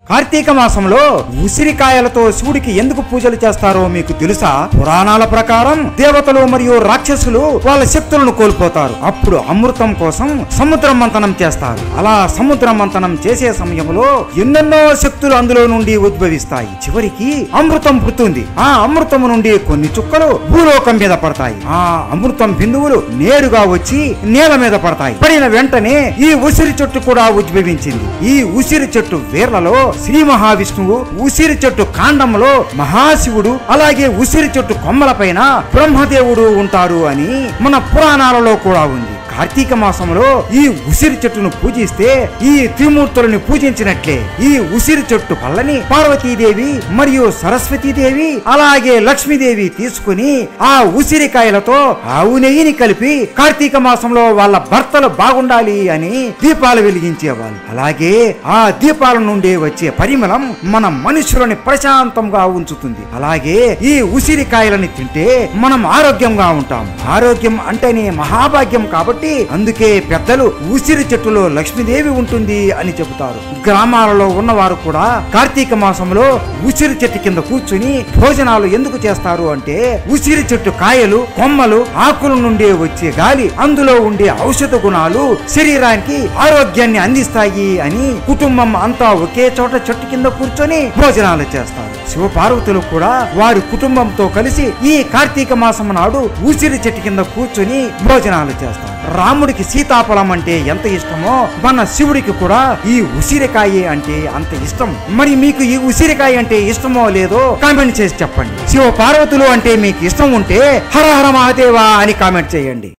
కార్తీక మాసంలో ఉసిరికాయలతో శివుడికి ఎందుకు పూజలు చేస్తారో మీకు తెలుసా? పురాణాల ప్రకారం దేవతలు మరియు రాక్షసులు వాళ్ళ శక్తులను కోల్పోతారు. అప్పుడు అమృతం కోసం సముద్ర మంథనం చేస్తారు. అలా సముద్ర మంథనం చేసే సమయంలో ఎన్నెన్నో శక్తులు అందులో నుండి ఉద్భవిస్తాయి. చివరికి అమృతం పుడుతుంది. ఆ అమృతం నుండి కొన్ని చుక్కలు భూలోకం మీద పడతాయి. ఆ అమృతం బిందువులు నేరుగా వచ్చి నేల మీద పడతాయి. పడిన వెంటనే ఈ ఉసిరి చెట్టు కూడా ఉద్భవించింది. ఈ ఉసిరి చెట్టు వేర్లలో శ్రీ మహావిష్ణువు, ఉసిరి చెట్టు కాండంలో మహాశివుడు, అలాగే ఉసిరి చెట్టు కొమ్మల పైన బ్రహ్మదేవుడు ఉంటారు అని మన పురాణాలలో కూడా ఉంది. కార్తీక మాసంలో ఈ ఉసిరి చెట్టును పూజిస్తే ఈ త్రిమూర్తులను పూజించినట్లే. ఈ ఉసిరి చెట్టు పళ్ళని పార్వతీదేవి మరియు సరస్వతీదేవి అలాగే లక్ష్మీదేవి తీసుకుని ఆ ఉసిరికాయలతో ఆవు నెయ్యిని కలిపి కార్తీక మాసంలో వాళ్ళ భర్తలు బాగుండాలి అని దీపాలు వెలిగించేవాళ్ళు. అలాగే ఆ దీపాల నుండి వచ్చే పరిమళం మన మనుషులని ప్రశాంతంగా ఉంచుతుంది. అలాగే ఈ ఉసిరికాయలని తింటే మనం ఆరోగ్యంగా ఉంటాం. ఆరోగ్యం అంటేనే మహాభాగ్యం కాబట్టి అందుకే పెద్దలు ఉసిరి చెట్టులో లక్ష్మీదేవి ఉంటుంది అని చెబుతారు. గ్రామాలలో ఉన్నవారు కూడా కార్తీక మాసంలో ఉసిరి చెట్టు కింద కూర్చుని భోజనాలు ఎందుకు చేస్తారు అంటే ఉసిరి చెట్టు కాయలు, కొమ్మలు, ఆకుల నుండి వచ్చే గాలి, అందులో ఉండే ఔషధ గుణాలు శరీరానికి ఆరోగ్యాన్ని అందిస్తాయి అని కుటుంబం అంతా ఒకే చోట చెట్టు కింద కూర్చొని భోజనాలు చేస్తారు. శివపార్వతులు కూడా వారి కుటుంబంతో కలిసి ఈ కార్తీక మాసం నాడు ఉసిరి చెట్టు కింద కూర్చొని భోజనాలు చేస్తారు. రాముడికి సీతాఫలం అంటే ఎంత ఇష్టమో మన శివుడికి కూడా ఈ ఉసిరికాయ అంటే అంత ఇష్టం. మరి మీకు ఈ ఉసిరికాయ అంటే ఇష్టమో లేదో కామెంట్ చేసి చెప్పండి. శివ పార్వతులు అంటే మీకు ఇష్టం ఉంటే హర హర మహాదేవ అని కామెంట్ చేయండి.